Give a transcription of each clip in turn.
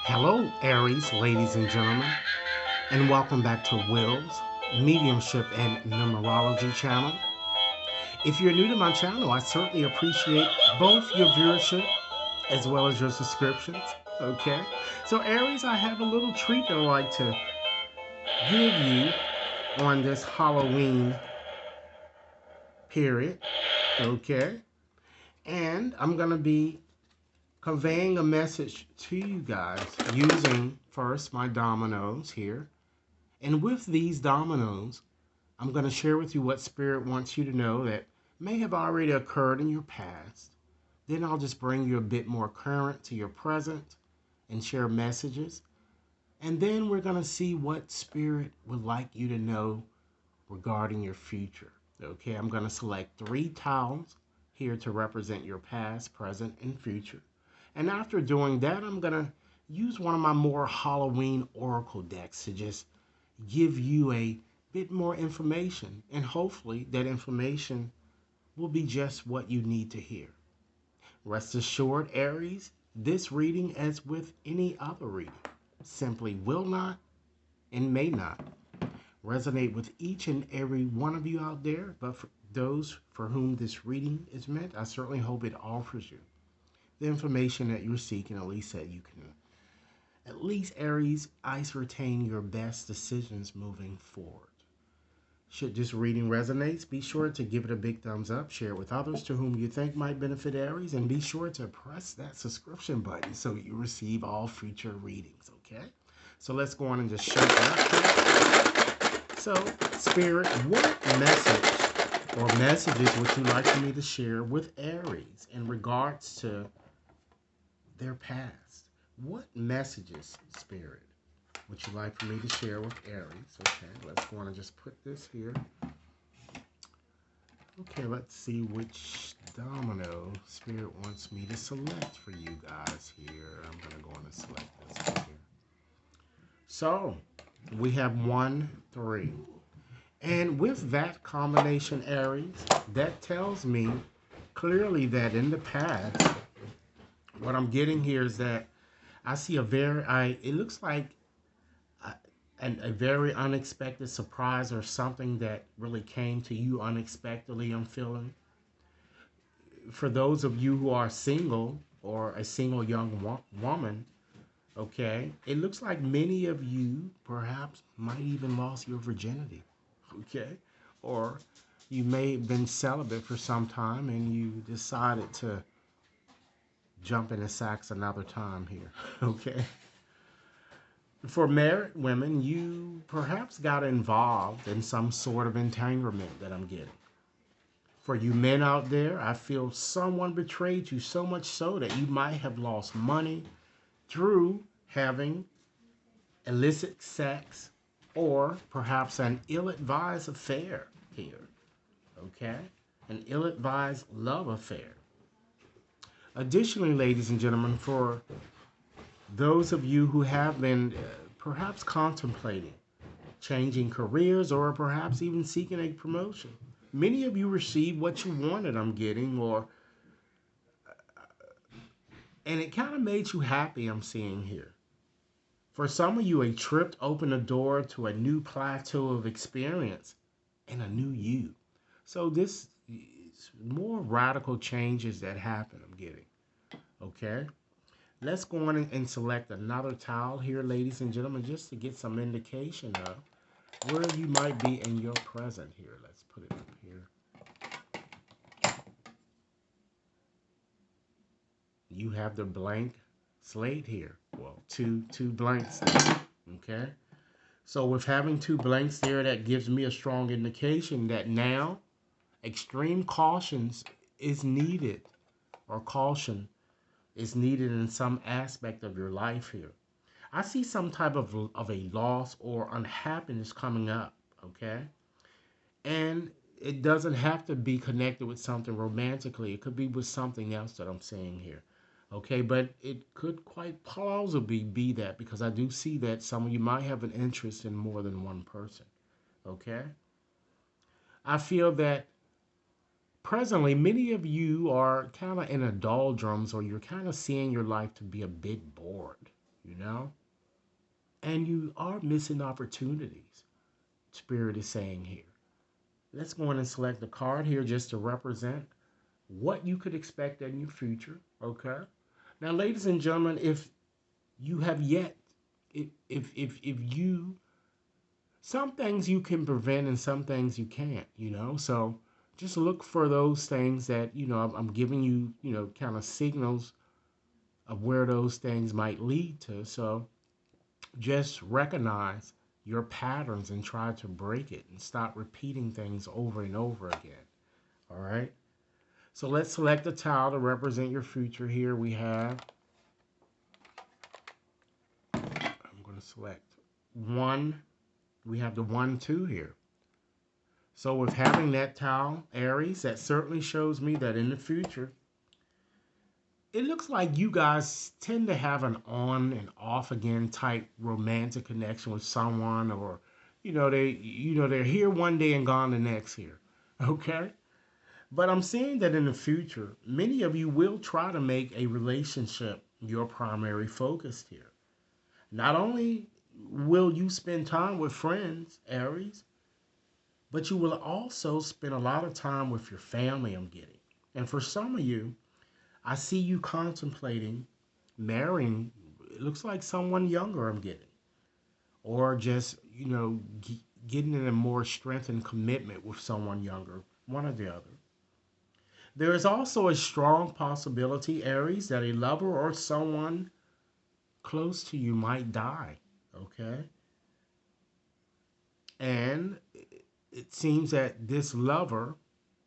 Hello, Aries, ladies and gentlemen, and welcome back to Will's Mediumship and Numerology channel. If you're new to my channel, I certainly appreciate both your viewership as well as your subscriptions. Okay, so Aries, I have a little treat that I'd like to give you on this Halloween period. Okay, and I'm going to be conveying a message to you guys using first my dominoes here. And with these dominoes, I'm going to share with you what Spirit wants you to know that may have already occurred in your past. Then I'll just bring you a bit more current to your present and share messages. And then we're going to see what Spirit would like you to know regarding your future. Okay, I'm going to select 3 tiles here to represent your past, present, and future. And after doing that, I'm going to use one of my more Halloween oracle decks to just give you a bit more information, and hopefully that information will be just what you need to hear. Rest assured, Aries, this reading, as with any other reading, simply will not and may not resonate with each and every one of you out there, but for those for whom this reading is meant, I certainly hope it offers you the information that you're seeking, at least that you can, at least Aries, ascertain your best decisions moving forward. Should this reading resonate, be sure to give it a big thumbs up, share it with others to whom you think might benefit Aries, and be sure to press that subscription button so you receive all future readings, okay? So let's go on and just shut that. So, Spirit, what message or messages would you like for me to share with Aries in regards to their past? What messages, Spirit, would you like for me to share with Aries? Okay, let's go on and just put this here. Okay, let's see which domino Spirit wants me to select for you guys here. I'm going to go on and select this one here. So, we have 1, 3. And with that combination, Aries, that tells me clearly that in the past, what I'm getting here is that I see it looks like a very unexpected surprise or something that really came to you unexpectedly, I'm feeling. For those of you who are single or a single young woman, okay, it looks like many of you perhaps might even lost your virginity, okay? Or you may have been celibate for some time and you decided to jump in the sacks another time here, okay? For married women, you perhaps got involved in some sort of entanglement that I'm getting. For you men out there, I feel someone betrayed you so much so that you might have lost money through having illicit sex or perhaps an ill-advised affair here, okay? An ill-advised love affair. Additionally, ladies and gentlemen, for those of you who have been perhaps contemplating changing careers or perhaps even seeking a promotion, many of you received what you wanted, I'm getting, and it kind of made you happy, I'm seeing here. For some of you, a trip opened a door to a new plateau of experience and a new you. So this is more radical changes that happen, I'm getting, okay? Let's go on and select another tile here, ladies and gentlemen, just to get some indication of where you might be in your present here. Let's put it up here. You have the blank slate here. Well, two blanks there, okay? So with having 2 blanks there, that gives me a strong indication that now extreme cautions is needed, or caution is needed in some aspect of your life here. I see some type of a loss or unhappiness coming up, okay? And it doesn't have to be connected with something romantically. It could be with something else that I'm saying here, okay? But it could quite plausibly be that, because I do see that some of you might have an interest in more than one person, okay? I feel that presently many of you are kind of in a doldrums, or you're kind of seeing your life to be a bit bored, you know? And you are missing opportunities, Spirit is saying here. Let's go in and select the card here just to represent what you could expect in your future, okay? Now, ladies and gentlemen, if you have yet, if you, some things you can prevent and some things you can't, you know? So just look for those things that, you know, I'm giving you, you know, kind of signals of where those things might lead to. So just recognize your patterns and try to break it and stop repeating things over and over again. All right. So let's select a tile to represent your future. Here we have, I'm going to select one. We have the 1, 2 here. So with having that tile, Aries, that certainly shows me that in the future, it looks like you guys tend to have an on and off again type romantic connection with someone, or they're here one day and gone the next here. Okay? But I'm seeing that in the future, many of you will try to make a relationship your primary focus here. Not only will you spend time with friends, Aries, but you will also spend a lot of time with your family, I'm getting. And for some of you, I see you contemplating marrying, it looks like someone younger, I'm getting. Or just, getting in a more strengthened commitment with someone younger, one or the other. There is also a strong possibility, Aries, that a lover or someone close to you might die, okay? And it seems that this lover,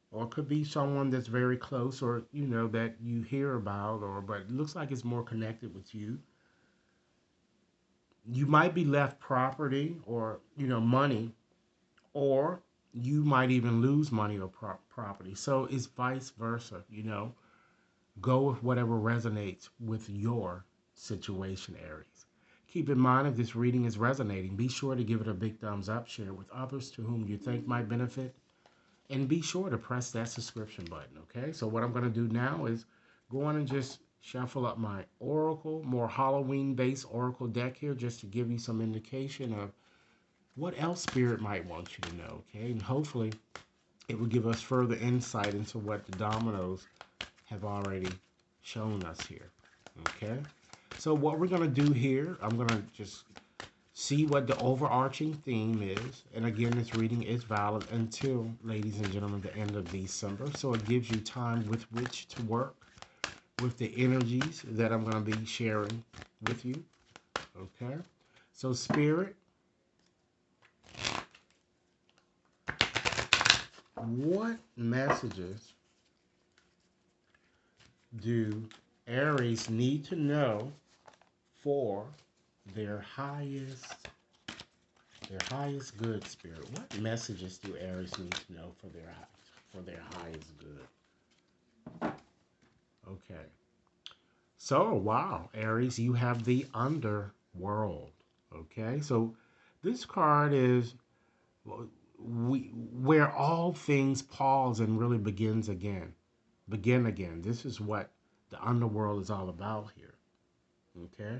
or it could be someone that's very close, or, that you hear about, or but it looks like it's more connected with you. You might be left property or, money, or you might even lose money or property. So it's vice versa, Go with whatever resonates with your situation, Aries. Keep in mind, if this reading is resonating, be sure to give it a big thumbs up, share with others to whom you think might benefit, and be sure to press that subscription button, okay? So what I'm going to do now is go on and just shuffle up my Oracle, more Halloween-based Oracle deck here, just to give you some indication of what else Spirit might want you to know, okay? And hopefully it will give us further insight into what the dominoes have already shown us here, okay? So what we're going to do here, I'm going to just see what the overarching theme is. And again, this reading is valid until, ladies and gentlemen, the end of December. So it gives you time with which to work with the energies that I'm going to be sharing with you, okay? So Spirit, what messages do Aries need to know for their highest good, Spirit? What messages do Aries need to know for their highest good? Okay. So, wow, Aries, you have the underworld. Okay, so this card is where all things pause and really begin again. This is what the underworld is all about here. Okay,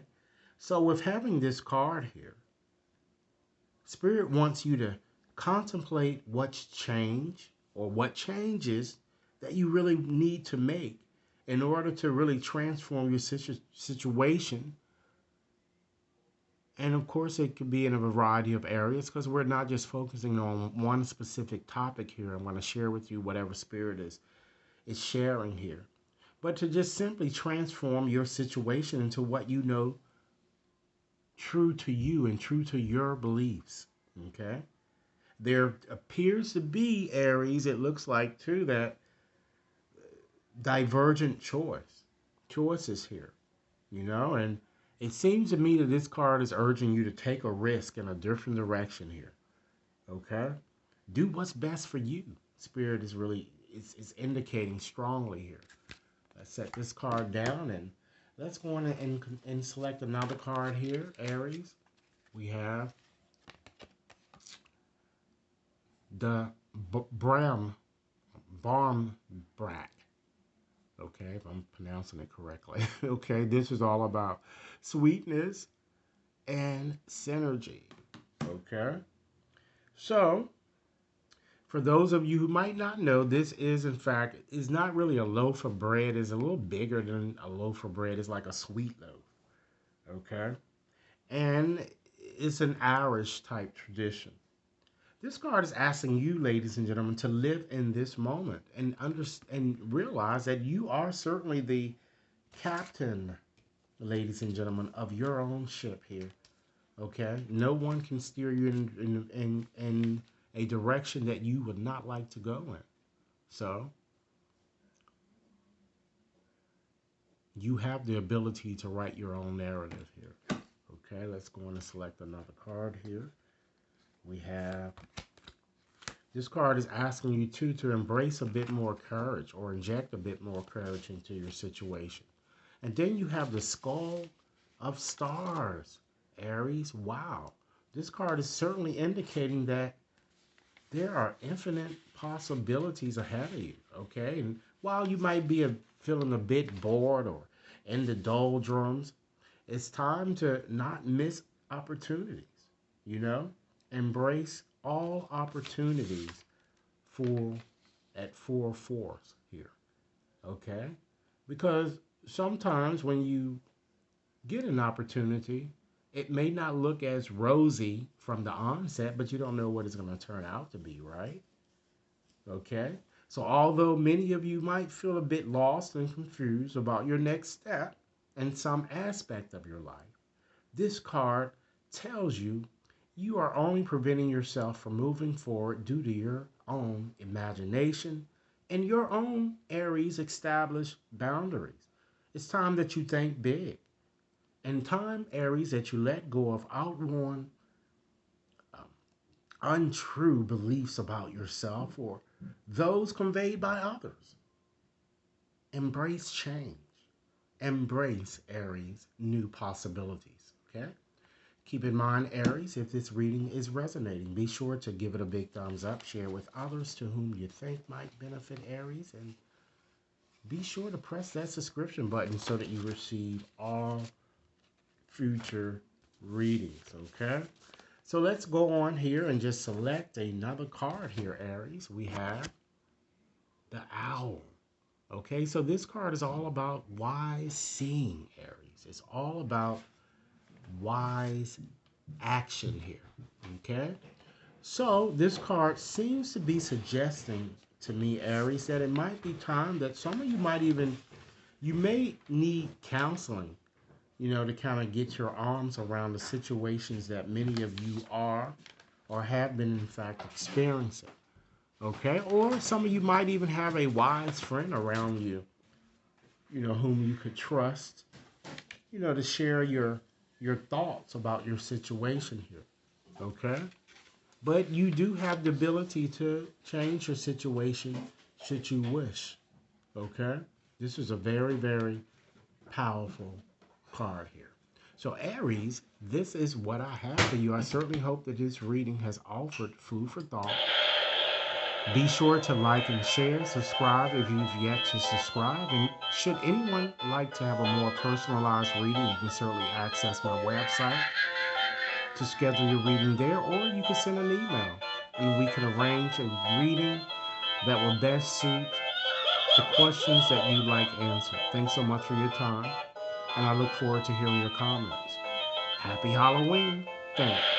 so with having this card here, Spirit wants you to contemplate what's changed or what changes that you really need to make in order to really transform your situation. And of course, it could be in a variety of areas, because we're not just focusing on one specific topic here. I'm going to share with you whatever Spirit is sharing here. But to just simply transform your situation into what you know true to you and true to your beliefs. Okay? There appears to be, Aries, it looks like too, that divergent choices here, and it seems to me that this card is urging you to take a risk in a different direction here. Okay? Do what's best for you. Spirit is really, it's indicating strongly here. Let's set this card down and let's go on and select another card here, Aries. We have the Barm Brack. Okay, if I'm pronouncing it correctly. Okay, this is all about sweetness and synergy. Okay, so for those of you who might not know, this is in fact is not really a loaf of bread. It's a little bigger than a loaf of bread. It's like a sweet loaf. Okay, and it's an Irish type tradition. This card is asking you, ladies and gentlemen, to live in this moment and understand and realize that you are certainly the captain, ladies and gentlemen, of your own ship here. Okay, no one can steer you in a direction that you would not like to go in. So you have the ability to write your own narrative here. Okay, let's go on and select another card here. We have this card is asking you to embrace a bit more courage or inject a bit more courage into your situation. And then you have the Skull of Stars, Aries. Wow. This card is certainly indicating that there are infinite possibilities ahead of you, okay? And while you might be feeling a bit bored or in the doldrums, it's time to not miss opportunities, you know? Embrace all opportunities full at full force here, okay? Because sometimes when you get an opportunity, it may not look as rosy from the onset, but you don't know what it's going to turn out to be, right? Okay? So, although many of you might feel a bit lost and confused about your next step in some aspect of your life, this card tells you you are only preventing yourself from moving forward due to your own imagination and your own Aries established boundaries. It's time that you think big. And time, Aries, that you let go of outworn, um, untrue beliefs about yourself or those conveyed by others. Embrace change. Embrace, Aries, new possibilities. Okay? Keep in mind, Aries, if this reading is resonating, be sure to give it a big thumbs up, share with others to whom you think might benefit, Aries, and be sure to press that subscription button so that you receive all future readings, okay? So let's go on here and just select another card here, Aries. We have the Owl. Okay, so this card is all about wise seeing, Aries. It's all about wise action here, okay? So this card seems to be suggesting to me, Aries, that it might be time that some of you you may need counseling, to kind of get your arms around the situations that many of you are or have been, in fact, experiencing. Okay? Or some of you might even have a wise friend around you, whom you could trust, to share your thoughts about your situation here. Okay? But you do have the ability to change your situation should you wish. Okay? This is a very, very powerful card here. So Aries, this is what I have for you. I certainly hope that this reading has offered food for thought. Be sure to like and share, subscribe if you've yet to subscribe. And should anyone like to have a more personalized reading, you can certainly access my website to schedule your reading there, or you can send an email and we can arrange a reading that will best suit the questions that you'd like answered. Thanks so much for your time, and I look forward to hearing your comments. Happy Halloween. Thanks.